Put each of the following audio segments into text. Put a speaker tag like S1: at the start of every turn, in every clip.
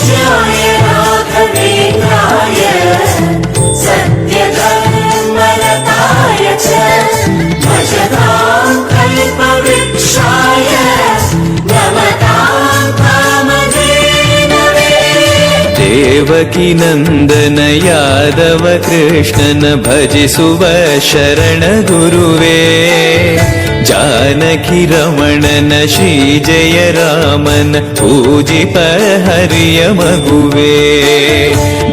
S1: पूज्याय राघवेन्द्राय सत्यधर्मरताय च भजतां कल्पवृक्षाय नमतां कामधेनवे।
S2: ದೇವಕಿ ನಂದನ ಯಾದವ ಕೃಷ್ಣನ ಭಜಿಸುವ ಶರಣ ಗುರುವೇ, ಜಾನಕಿ ರಮಣನ ಶ್ರೀ ಜಯ ರಾಮನ ಪೂಜಿಪ ಹರಿಯ ಮಗುವೇ.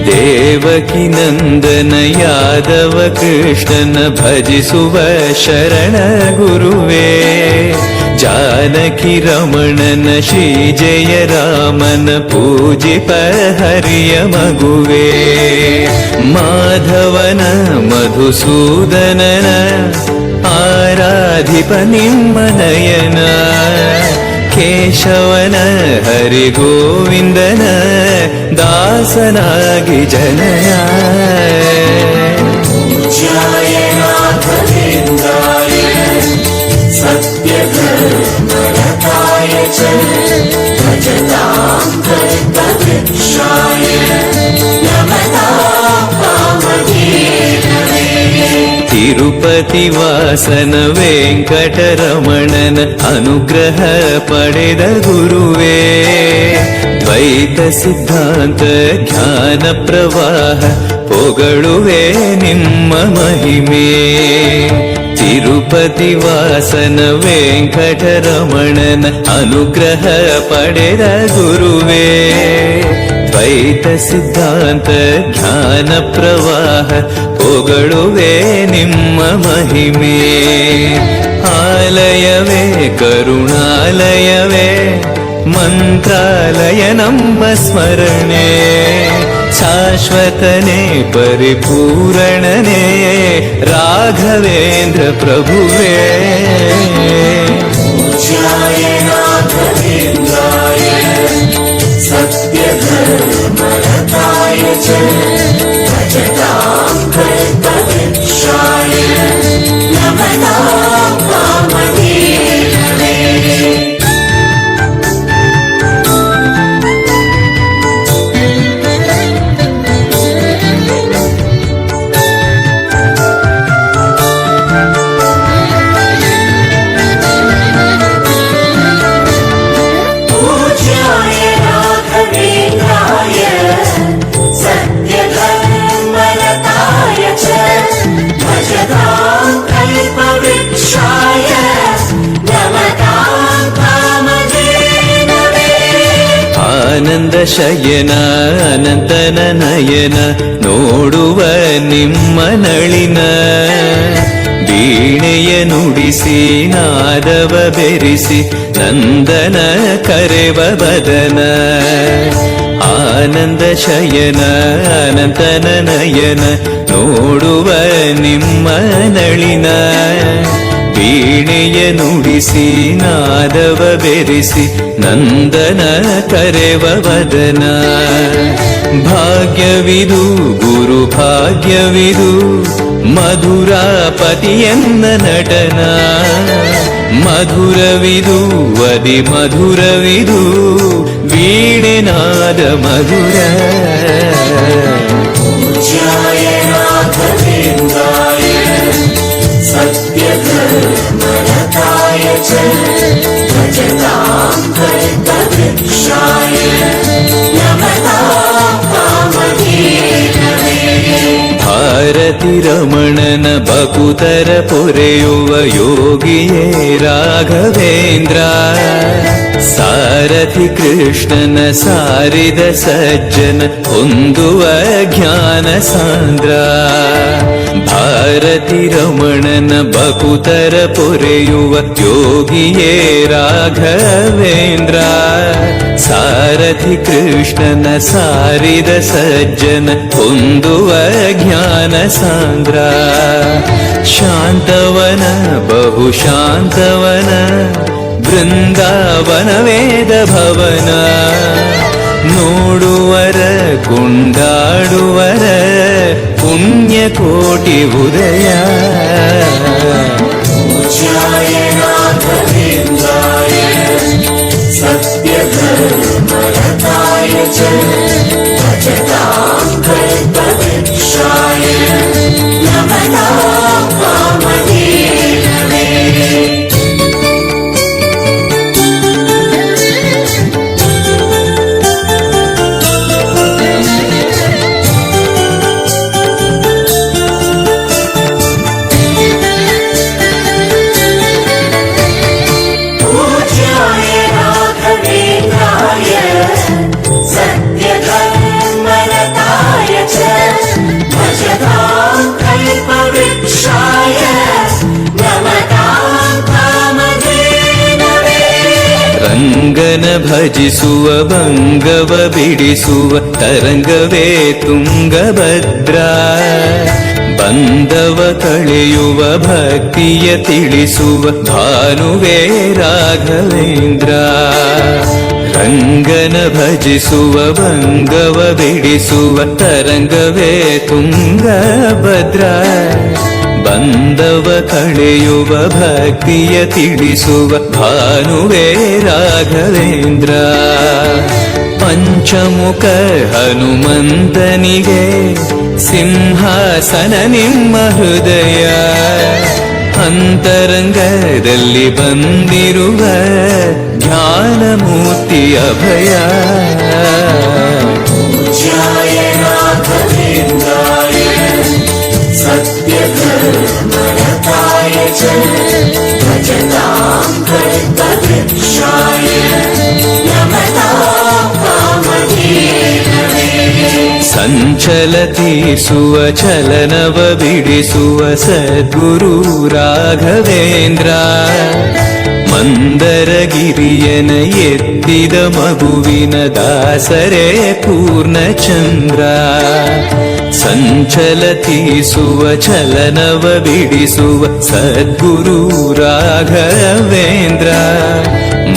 S2: ದೇವಕಿ ನಂದನ ಯಾದವ ಕೃಷ್ಣನ ಭಜಿಸುವ ಶರಣ ಗುರುವೇ, ಜಾನಕಿ ರಮಣನ ಶ್ರೀ ಜಯ ರಾಮನ ಪೂಜಿಪ ಹರಿಯ ಮಗುವೇ. ಮಾಧವನ ಮಧುಸೂದನನ ಆರಾಧಿಪ ನಿಮ್ಮ ನಯನ, ಕೇಶವನ ಹರಿಗೋವಿಂದನ ದಾಸನಾಗಿ ಜನನ.
S1: पूज्याय राघवेन्द्राय सत्यधर्मरताय च भजतां कल्पवृक्षाय नमतां कामधेनवे।
S2: ತಿರುಪತಿ ವಾಸನ ವೆಂಕಟರಮಣನ ಅನುಗ್ರಹ ಪಡೆದ ಗುರುವೇ, ದ್ವೈತ ಸಿದ್ಧಾಂತ ಜ್ಞಾನ ಪ್ರವಾಹ ಪೊಗಳುವೆ ನಿಮ್ಮ ಮಹಿಮೆ. ತಿರುಪತಿ ವಾಸನ ವೆಂಕಟರಮಣನ ಅನುಗ್ರಹ ಪಡೆದ ಗುರುವೇ, ದ್ವೈತ ಸಿದ್ಧಾಂತ ಜ್ಞಾನ ಪ್ರವಾಹ ಪೊಗಳುವೆ ನಿಮ್ಮ ಮಹಿಮೆ. ಆಲಯವೇ ಕರುಣಾಲಯವೇ ಮಂತ್ರಾಲಯ ನಮ್ಮ ಸ್ಮರಣೆ, ಶಾಶ್ವತನೇ ಪರಿಪೂರಣನೇ ರಾಘವೇಂದ್ರ ಪ್ರಭುವೇ.
S1: पूज्याय राघवेन्द्राय सत्यधर्मरताय च भजतां कल्पवृक्षाय नमतां कामधेनवे। पूज्याय राघवेन्द्राय सत्यधर्मरताय च भजतां कल्पवृक्षाय नमतां कामधेनवे।
S2: ಆನಂದ ಶಯನ ಅನಂತನ ನಯನ ನೋಡುವ ನಿಮ್ಮ ನಳಿನ, ವೀಣೆಯ ನುಡಿಸಿ ನಾದವ ಬೆರೆಸಿ ನಂದನ ಕರೆವ ಬದನ. ಆನಂದ ಶಯನ ಅನಂತನ ನಯನ ನೋಡುವ ನಿಮ್ಮ ನಳಿನ, ವೀಣೆಯ ನುಡಿಸಿ ನಾದವ ಬೆರೆಸಿ ನಂದನ ಕರೆವ ವದನ. ಭಾಗ್ಯವಿದು ಗುರು ಭಾಗ್ಯವಿದು ಮಧುರಾಪತಿಯನ್ನ ನಟನ, ಮಧುರವಿದು ಅದಿ ಮಧುರವಿದು ವೀಣೆನಾದ ಮಧುರ.
S1: पूज्याय राघवेन्द्राय सत्यधर्मरताय च भजतां कल्पवृक्षाय नमतां कामधेनवे।
S2: ಭಾರತಿ ರಮಣನ ಬಕುತರ ಪೊರೆಯುವ ಯೋಗಿಯೇ ರಾಘವೇಂದ್ರ, ಸಾರಥಿ ಕೃಷ್ಣನ ಸಾರಿದ ಸಜ್ಜನ ಹೊಂದುವ ಜ್ಞಾನ ಸಾಂದ್ರ. ಭಾರತಿ ರಮಣನ ಬಕುತರ ಪೊರೆಯುವ ಯೋಗಿಯೇ ರಾಘವೇಂದ್ರ, ಸಾರಥಿ ಕೃಷ್ಣನ ಸಾರಿದ ಸಜ್ಜನ ಹೊಂದುವ ಜ್ಞಾನ ಸಾಂದ್ರ. ಶಾಂತವನ ಬಹು ಶಾಂತವನ ಬೃಂದಾವನ ವೇದ ಭವನ, ನೋಡುವರ ಕೊಂಡಾಡುವರ ಪುಣ್ಯ ಕೋಟಿ ಉದಯ.
S1: पूज्याय राघवेन्द्राय सत्यधर्मरताय च भजतां कल्पवृक्षाय नमतां कामधेनवे पूज्याय राघवेन्द्राय सत्यधर्मरताय च भजतां कल्पवृक्षाय नमतां कामधेनवे
S2: ರಂಗನ ಭಜಿಸುವ ಭಂಗವ ಬಿಡಿಸುವ ತರಂಗವೇ ತುಂಗಭದ್ರ ಬಂಧವ ಕಳೆಯುವ ಭಕ್ತಿಯ ತಿಳಿಸುವ ಭಾನುವೇ ರಾಘವೇಂದ್ರ ರಂಗನ ಭಜಿಸುವ ಭಂಗವ ಬಿಡಿಸುವ ತರಂಗವೇ ತುಂಗಭದ್ರ ಬಂಧವ ಕಳೆಯುವ ಭಕ್ತಿಯ ತಿಳಿಸುವ ಭಾನುವೇ ರಾಘವೇಂದ್ರ ಪಂಚಮುಖ ಹನುಮಂತನಿಗೆ ಸಿಂಹಾಸನ ನಿಮ್ಮ ಹೃದಯ ಅಂತರಂಗದಲ್ಲಿ ಬಂದಿರುವ ಜ್ಞಾನಮೂರ್ತಿ ಅಭಯ
S1: पूज्याय राघवेन्द्राय सत्यधर्मरताय च भजतां कल्पवृक्षाय नमतां कामधेनवे
S2: ಸಂಚಲತಿಸುವ ಚಲನವ ಬಿಡಿಸುವ ಸದ್ಗುರು ರಾಘವೇಂದ್ರ ಮಂದರಗಿರಿಯನ ಎತ್ತಿದ ಮಗುವಿನ ದಾಸರೇ ಪೂರ್ಣಚಂದ್ರ ಸಂಚಲತಿಸುವ ಚಲನವ ಬಿಡಿಸುವ ಸದ್ಗುರು ರಾಘವೇಂದ್ರ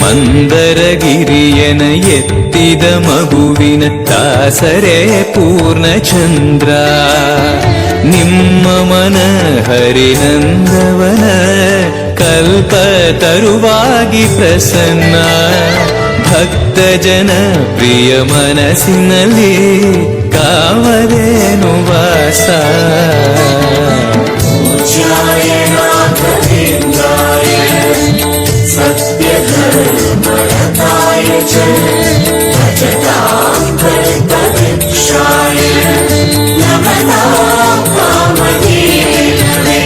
S2: ಮಂದರಗಿರಿಯನ ಎತ್ತಿದ ಮಗುವಿನ ದಾಸರೇ ಪೂರ್ಣಚಂದ್ರ ನಿಮ್ಮ ಮನ ಹರಿನಂದವನ ಕಲ್ಪ ತರುವಾಗಿ ಪ್ರಸನ್ನ ಭಕ್ತ ಜನ ಪ್ರಿಯ ಮನಸ್ಸಿನಲ್ಲಿ ಕಾವಲೇನು ವಾಸ
S1: पूज्याय राघवेन्द्राय सत्यधर्मरताय च भजतां कल्पवृक्षाय नमतां कामधेनवे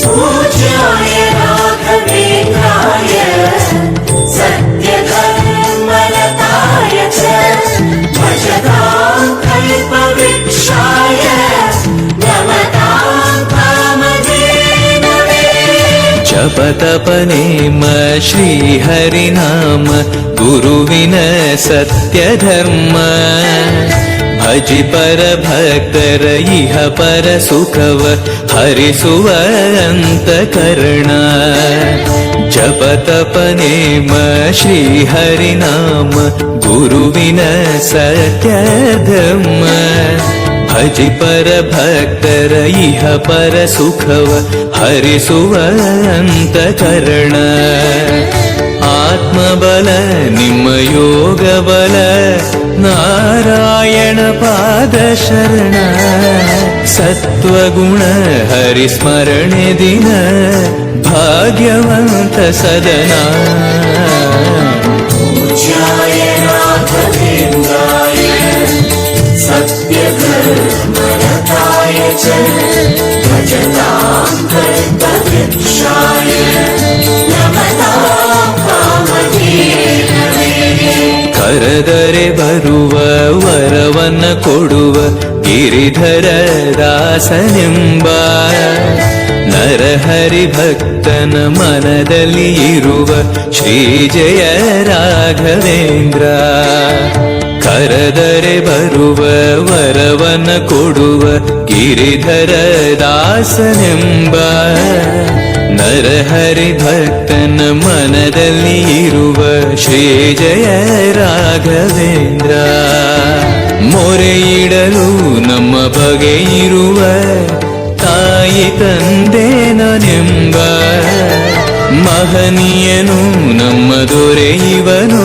S1: पूज्याय राघवेन्द्राय सत्यधर्मरताय च भजतां कल्पवृक्षाय नमतां कामधेनवे
S2: ಜಪತಪನೇಮ ಶ್ರೀಹರಿನಾಮ ಗುರುವಿನ ಸತ್ಯಧರ್ಮ ಭಜಿ ಪರ ಭಕ್ತರ ಇಹ ಪರ ಸುಖವ ಹರಿಸುವ ಅಂತಕರಣ ಜಪತಪನೇಮ ಶ್ರೀಹರಿನಾಮ ಗುರುವಿನ ಸತ್ಯಧರ್ಮ ಭಜಿ ಪರ ಭಕ್ತರ ಇಹ ಪರ ಸುಖವ ಹರಿಸುವ ಅಂತಕರಣ ಆತ್ಮಬಲ ನಿಮ್ಮ ಯೋಗ ಬಲ ನಾರಾಯಣ ಪಾದ ಶರಣ ಸತ್ವಗುಣ ಹರಿಸ್ಮರಣೆ ದಿನ ಭಾಗ್ಯವಂತ ಸದನ
S1: पूज्याय राघवेन्द्राय सत्यधर्मरताय च भजतां कल्पवृक्षाय नमतां कामधेनवे
S2: ಕರೆದರೆ ಬರುವ ವರವನ್ನ ಕೊಡುವ ಗಿರಿಧರ ದಾಸನೆಂಬ ನರಹರಿ ಭಕ್ತನ ಮನದಲ್ಲಿ ಇರುವ ಶ್ರೀ ಜಯ ರಾಘವೇಂದ್ರ ಕರೆದರೆ ಬರುವ ವರವನ್ನ ಕೊಡುವ ಗಿರಿಧರ ದಾಸನೆಂಬ ನರಹರಿ ಭಕ್ತನ ಮನದಲ್ಲಿ ಇರುವ ಶ್ರೀ ಜಯ ರಾಘವೇಂದ್ರ. ಮೊರೆಯಿಡಲು ನಮ್ಮ ಬಗೆ ಇರುವ ತಾಯಿ ತಂದೆನೆಂಬ ಮಹನೀಯನು ನಮ್ಮ ದೊರೆ ಇವನು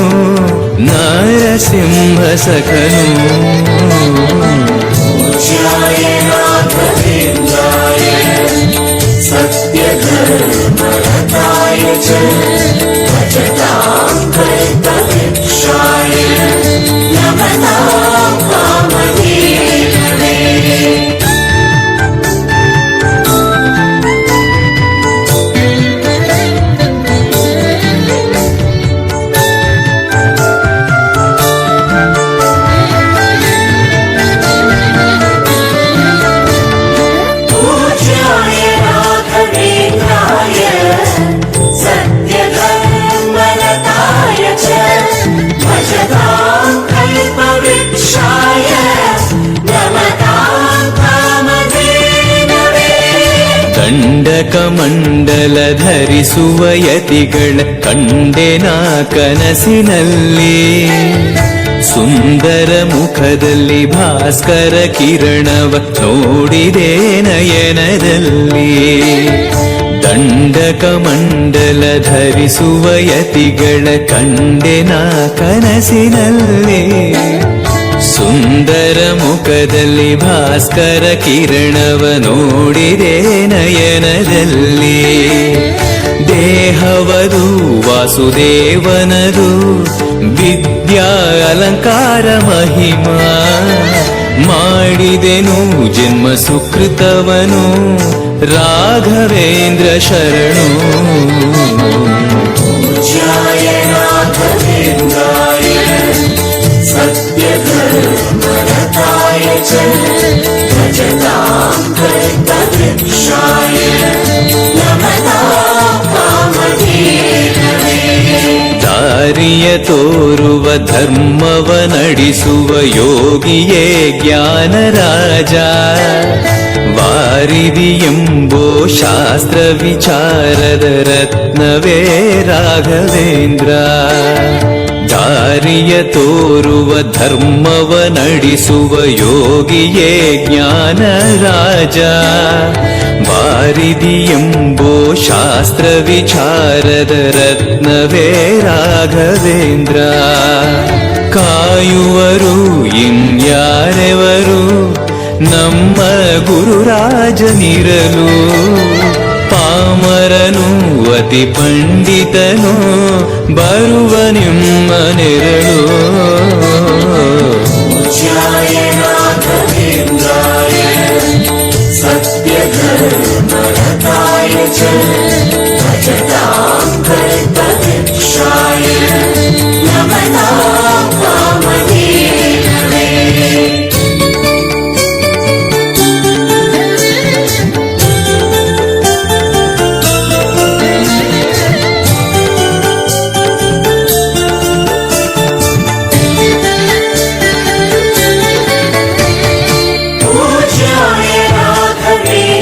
S2: ನರಸಿಂಹ ಸಖನು.
S1: पूज्याय राघवेन्द्राय सत्यधर्मरताय च भजतां कल्पवृक्षाय नमतां कामधेनवे. पूज्याय राघवेन्द्राय सत्यधर्मरताय च भजतां कल्पवृक्षाय नमतां कामधेनवे.
S2: ದಂಡಕ ಮಂಡಲ ಧರಿಸುವ ಯತಿಗಳ ಕಂಡೆನ ಕನಸಿನಲ್ಲಿ, ಸುಂದರ ಮುಖದಲ್ಲಿ ಭಾಸ್ಕರ ಕಿರಣವ ನೋಡಿದೆ ನಯನದಲ್ಲಿ. ದಂಡಕ ಮಂಡಲ ಧರಿಸುವ ಯತಿಗಳ ಕಂಡೆನ ಕನಸಿನಲ್ಲಿ, ಸುಂದರ ಮುಖದಲ್ಲಿ ಭಾಸ್ಕರ ಕಿರಣವ ನೋಡಿದೆ ನಯನದಲ್ಲಿ. ದೇಹವದು ವಾಸುದೇವನದು ವಿದ್ಯಾ ಅಲಂಕಾರ ಮಹಿಮಾ, ಮಾಡಿದೆನು ಜನ್ಮ ಸುಕೃತವನು ರಾಘವೇಂದ್ರ ಶರಣು.
S1: पूज्याय राघवेन्द्राय सत्यधर्मरताय च भजतां कल्पवृक्षाय नमतां कामधेनवे.
S2: ದಾರಿಯ ತೋರುವ ಧರ್ಮವ ನಡೆಸುವ ಯೋಗಿಯೇ ಜ್ಞಾನರಾಜ, ವಾರಿದಿ ಎಂಬೋ ಶಾಸ್ತ್ರ ವಿಚಾರದ ರತ್ನವೇ ರಾಘವೇಂದ್ರ. ದಾರಿಯ ತೋರುವ ಧರ್ಮವ ನಡೆಸುವ ಯೋಗಿಯೇ ಜ್ಞಾನರಾಜ, ವಾರಿದಿ ಎಂಬೋ ಶಾಸ್ತ್ರ ವಿಚಾರದ ರತ್ನವೇ ರಾಘವೇಂದ್ರ. ಕಾಯುವರು ಇನ್ಯಾರೆವರು ನಮ್ಮ ಗುರುರಾಜನಿರಲು, ಪಾಮರನು ಅತಿ ಪಂಡಿತನು ಬರುವ ನಿಮ್ಮ ನೆರಳು.
S1: पूज्याय राघवेन्द्राय सत्यधर्मरताय च भजतां कल्पवृक्षाय नमतां कामधेनवे. पूज्याय राघवेन्द्राय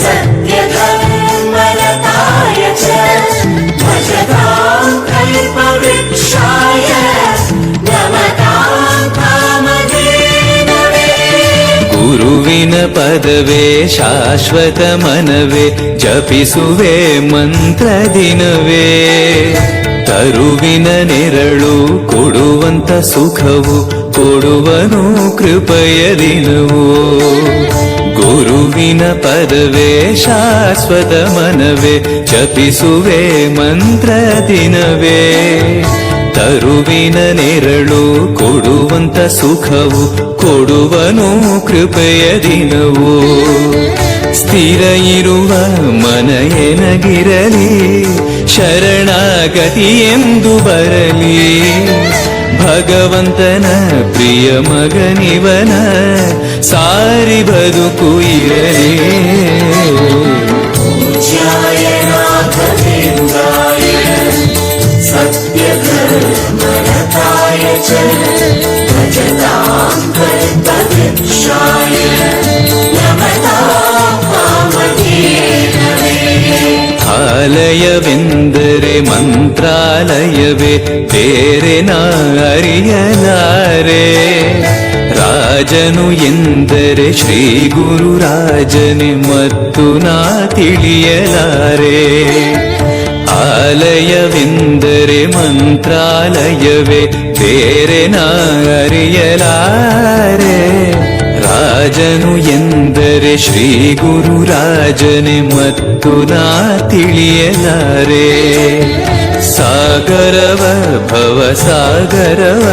S1: सत्यधर्मरताय च भजतां कल्पवृक्षाय नमतां कामधेनवे.
S2: ಗುರುವಿನ ಪದವೇ ಶಾಶ್ವತ ಮನವೇ, ಜಪಿಸುವೆ ಮಂತ್ರ ದಿನವೇ. ತರುವಿನ ನೆರಳು ಕೊಡುವಂತ ಸುಖವು ಕೊಡುವನು ಕೃಪೆಯ ದಿನವು. ಗುರುವಿನ ಪದವೇ ಶಾಶ್ವತ ಮನವೇ, ಜಪಿಸುವೆ ಮಂತ್ರ ದಿನವೇ. ತರುವಿನ ನೆರಳು ಕೊಡುವಂತ ಸುಖವು ಕೊಡುವನು ಕೃಪೆಯ ದಿನವು. ಸ್ಥಿರ ಇರುವ ಮನ ಎನಗಿರಲಿ, ಶರಣಾಗತಿ ಎಂದು ಬರಲಿ. ಭಗವಂತನ ಪ್ರಿಯ ಮಗನಿವನ ಸಾರಿ ಬದುಕು ಇರಲಿ.
S1: पूज्याय राघवेन्द्राय सत्यधर्मरताय च भजतां कल्पवृक्षाय नमतां कामधेनवे.
S2: ಆಲಯವೆಂದರೆ ಮಂತ್ರಾಲಯವೇ ಬೇರೆ ನಾ ಅರಿಯಲಾರೆ. ರಾಜನು ಎಂದರೆ ಶ್ರೀ ಗುರುರಾಜನೇ ಮತ್ತು ನಾ ತಿಳಿಯಲಾರೆ. ಆಲಯವೆಂದರೆ ಮಂತ್ರಾಲಯವೇ ಬೇರೆ ನಾ ಅರಿಯಲಾರೆ. ರಾಜನು ಎಂದರೆ ಶ್ರೀ ಗುರುರಾಜನೇ ಮತ್ತು ನಾ ತಿಳಿಯಲಾರೆ. ಸಾಗರವ ಭವ ಸಾಗರವ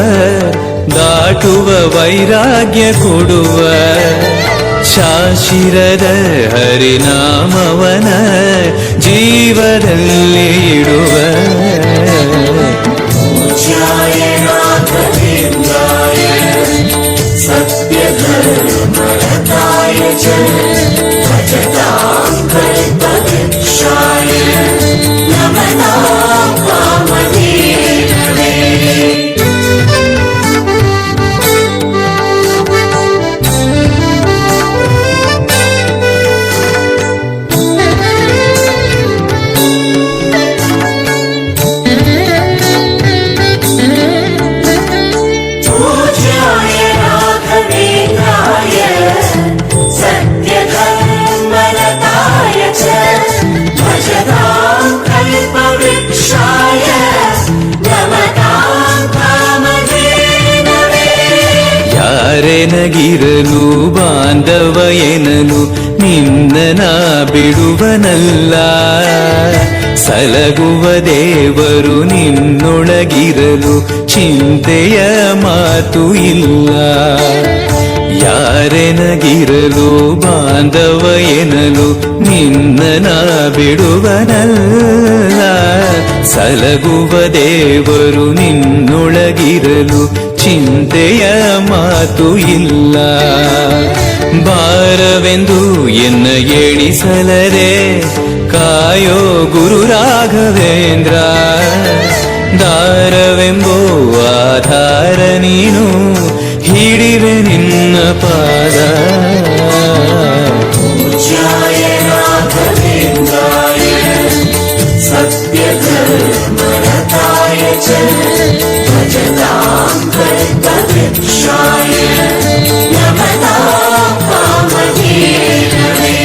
S2: ದಾಟುವ ವೈರಾಗ್ಯ ಕೊಡುವ ಶಾಶಿರದ ಹರಿನಾಮವನ ಜೀವದಲ್ಲಿ ಇಡುವ.
S1: पूज्याय राघवेन्द्राय सत्यधर्मरताय च भजतां कल्पवृक्षाय नमतां कामधेनवे. पूज्याय राघवेन्द्राय सत्यधर्मरताय च भजतां कल्पवृक्षाय नमतां कामधेनवे.
S2: ಯಾರೆನಗಿರಲು ಬಾಂಧವ ಎನಲು ನಿನ್ನ ಬಿಡುವನಲ್ಲ. ಸಲಗುವ ದೇವರು ನಿನ್ನೊಳಗಿರಲು ಚಿಂತೆಯ ಮಾತು ಇಲ್ಲ. ಯಾರೆನಗಿರಲು ಬಾಂಧವ ಎನಲು ನಿನ್ನ ಬಿಡುವನಲ್ಲ. ಸಲಗುವ ದೇವರು ನಿನ್ನೊಳಗಿರಲು ಚಿಂತೆಯ ಮಾತು ಇಲ್ಲ. ಭಾರವೆಂದು ಎನ್ನ ಎಣಿಸಲರೆ ಕಾಯೋ ಗುರು ರಾಘವೇಂದ್ರ. ದಾರವೆಂಬೋ ಆಧಾರ ನೀನು ಹಿಡಿವೆ ನಿನ್ನ ಪಾದ.
S1: पूज्याय राघवेन्द्राय सत्यधर्मरताय च भजतां कल्पवृक्षाय नमतां कामधेनवे.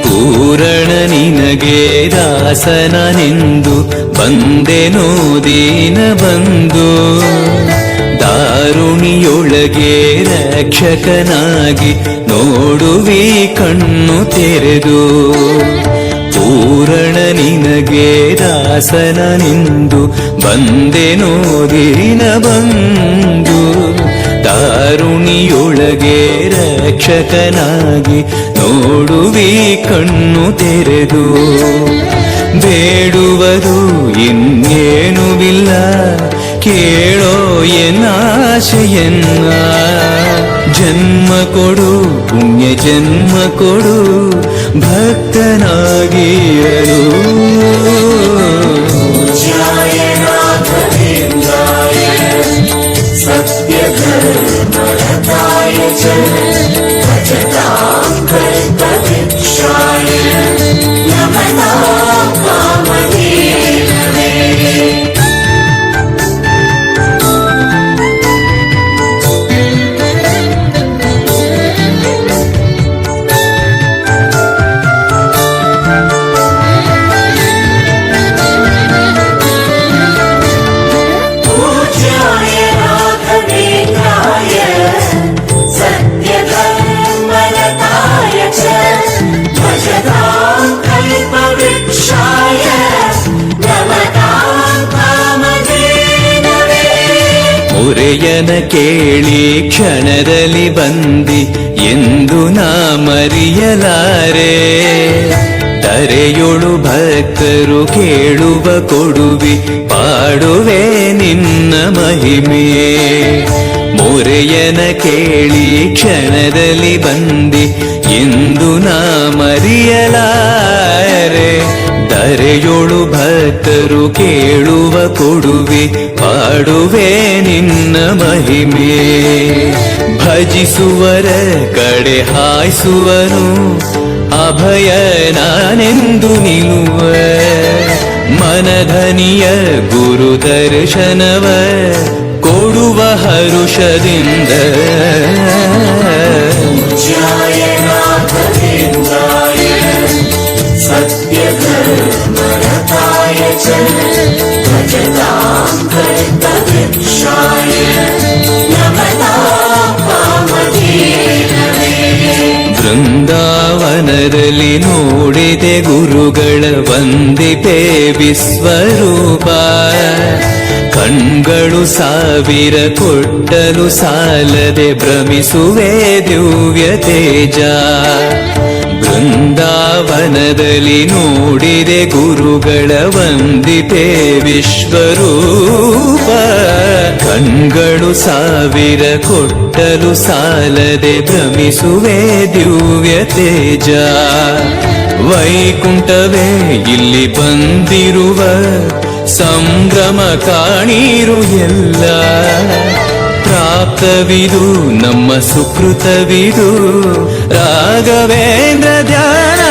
S2: ಪೂರಣ ನಿನಗೆ ದಾಸನನೆಂದು ಬಂದೆನೋ ದೀನ ಬಂದು. ದಾರುಣಿಯೊಳಗೆ ರಕ್ಷಕನಾಗಿ ನೋಡುವಿ ಕಣ್ಣು ತೆರೆದು. ಪೂರಣ ನಿನಗೆ ದಾಸನನೆಂದು ಬಂದೆನೋ ದೀನ ಬಂದು. ದಾರುಣಿಯೊಳಗೆ ರಕ್ಷಕನಾಗಿ ನೋಡುವಿ ಕಣ್ಣು ತೆರೆದು. ಬೇಡುವುದು ಇನ್ನೇನುವಿಲ್ಲ ಕೇಳೋ ಎನ್ನಾಶೆಯನ್ನ. ಜನ್ಮ ಕೊಡು ಪುಣ್ಯ ಜನ್ಮ ಕೊಡು ಭಕ್ತನಾಗಿರಲು.
S1: पूज्याय राघवेन्द्राय सत्यधर्मरताय च भजतां कल्पवृक्षाय नमतां कामधेनवे. पूज्याय राघवेन्द्राय सत्यधर्मरताय च भजतां कल्पवृक्षाय नमतां कामधेनवे.
S2: ಮೊರೆಯನ ಕೇಳಿ ಕ್ಷಣದಲ್ಲಿ ಬಂದಿ ಎಂದು ನಾ ಮರೆಯಲಾರೆ. ಧರೆಯೊಳು ಭಕ್ತರು ಕೇಳುವ ಕೊಡುವಿ ಪಾಡುವೆ ನಿನ್ನ ಮಹಿಮೆ. ಮೊರೆಯನ ಕೇಳಿ ಕ್ಷಣದಲ್ಲಿ ಬಂದಿ ಎಂದು ನಾ ಮರೆಯಲಾರೆ. ಧರೆಯೊಳು ಭಕ್ತರು ಕೇಳುವ ಕೊಡುವೆ ಪಾಡುವೆ ನಿನ್ನ ಮಹಿಮೆ. ಭಜಿಸುವರ ಕಡೆ ಹಾಯಿಸುವನು ಅಭಯ ನಾನೆಂದು ನಿಲ್ಲುವ ಮನಧನಿಯ ಗುರು ದರ್ಶನವ ಕೊಡುವ ಹರುಷದಿಂದ
S1: पूज्याय राघवेन्द्राय सत्यधर्मरताय च भजतां कल्पवृक्षाय नमतां कामधेनवे
S2: ಬೃಂದಾವನದಲ್ಲಿ ನೋಡಿದೆ ಗುರುಗಳ ವಂದಿಪೆ ವಿಶ್ವರೂಪ ಕಣ್ಗಳು ಸಾವಿರ ಕೊಟ್ಟಲು ಸಾಲದೆ ಭ್ರಮಿಸುವೆ ದಿವ್ಯ ತೇಜ ಬೃಂದಾವನದಲ್ಲಿ ನೋಡಿದೆ ಗುರುಗಳ ವಂದಿಪೆ ವಿಶ್ವರೂಪ ಕಣ್ಗಳು ಸಾವಿರ ಕೊಟ್ಟಲು ಸಾಲದೆ ಭ್ರಮಿಸುವೆ ದಿವ್ಯ ತೇಜ ವೈಕುಂಠವೇ ಇಲ್ಲಿ ಬಂದಿರುವ ಸಂಭ್ರಮ ಕಾಣೀರು ಎಲ್ಲ ಪ್ರಾಪ್ತವಿದು ನಮ್ಮ ಸುಕೃತವಿದು ರಾಘವೇಂದ್ರ ಧ್ಯಾನ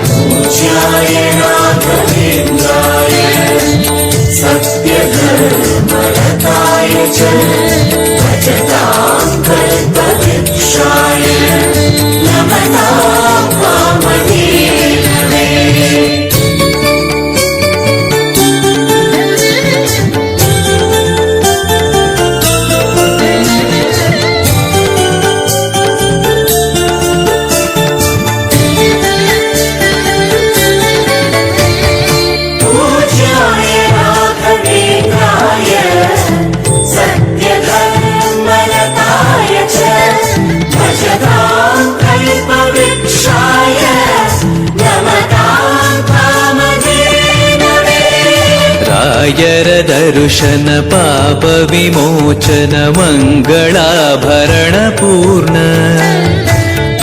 S1: पूज्याय राघवेन्द्राय सत्यधर्मरताय च भजतां कल्पवृक्षाय नमतां कामधेनवे पूज्याय राघवेन्द्राय सत्यधर्मरताय च भजतां कल्पवृक्षाय नमतां कामधेनवे
S2: ರಾಯರ ದರ್ಶನ ಪಾಪ ವಿಮೋಚನ ಮಂಗಳಾಭರಣ ಪೂರ್ಣ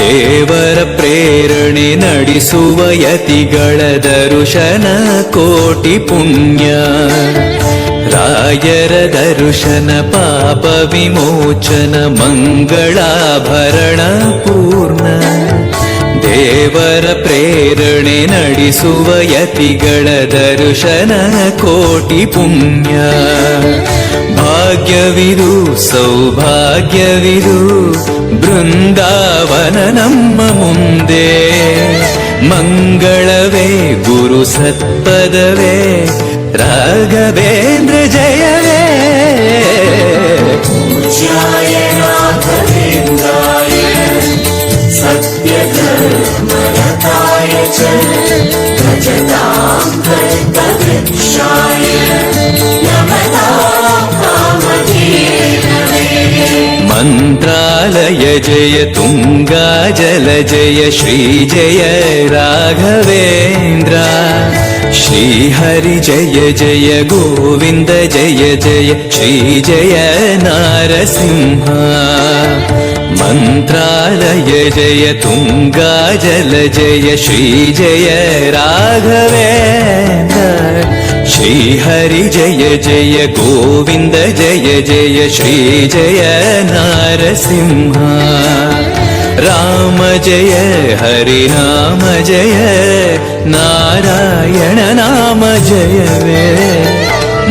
S2: ದೇವರ ಪ್ರೇರಣೆ ನಡೆಸುವ ಯತಿಗಳ ದರ್ಶನ ಕೋಟಿ ಪುಣ್ಯ ರಾಯರ ದರ್ಶನ ಪಾಪ ವಿಮೋಚನ ಮಂಗಳಾಭರಣ ಪೂರ್ಣ ದೇವರ ಪ್ರೇರಣೆ ನಡೆಸುವ ಯತಿಗಳ ದರ್ಶನ ಕೋಟಿ ಪುಣ್ಯ ಭಾಗ್ಯವಿದು ಸೌಭಾಗ್ಯವಿದು ಬೃಂದಾವನ ನಮ್ಮ ಮುಂದೆ ಮಂಗಳವೇ ಗುರು ಸತ್ಪದವೇ ರಾಘವೇಂದ್ರ ಜಯವೇ
S1: पूज्याय राघवेन्द्राय सत्यधर्मरताय च भजतां कल्पवृक्षाय नमतां कामधेनवे
S2: ಮಂತ್ರಾಲಯ ಜಯ ತುಂಗಾ ಜಲ ಜಯ ಶ್ರೀ ಜಯ ರಾಘವೇಂದ್ರ ಶ್ರೀಹರಿ ಜಯ ಜಯ ಗೋವಿಂದ ಜಯ ಜಯ ಶ್ರೀ ಜಯ ನಾರಸಿಂಹ ಮಂತ್ರಾಲಯ ಜಯ ತುಂಗಾ ಜಲ ಜಯ ಶ್ರೀ ಜಯ ರಾಘವೇಂದ್ರ ಶ್ರೀಹರಿ ಜಯ ಜಯ ಗೋವಿಂದ ಜಯ ಜಯ ಶ್ರೀ ಜಯ ನಾರಸಿಂಹ ರಾಮ ಜಯ ಹರಿ ನಾಮ ಜಯ ನಾರಾಯಣ ನಾಮ ಜಯವೇ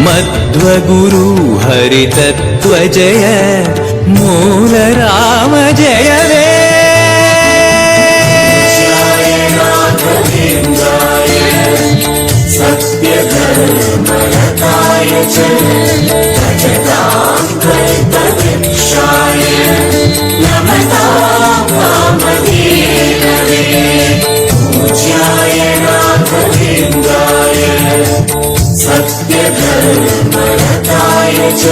S2: ಮಧ್ವಗುರು ಹರಿ ತತ್ವ ಜಯ ಮೂಲ ರಾಮ ಜಯವೇ
S1: पूज्याय राघवेन्द्राय सत्यधर्मरताय च भजतां कल्पवृक्षाय नमतां कामधेनवे पूज्याय राघवेन्द्राय सत्यधर्मरताय च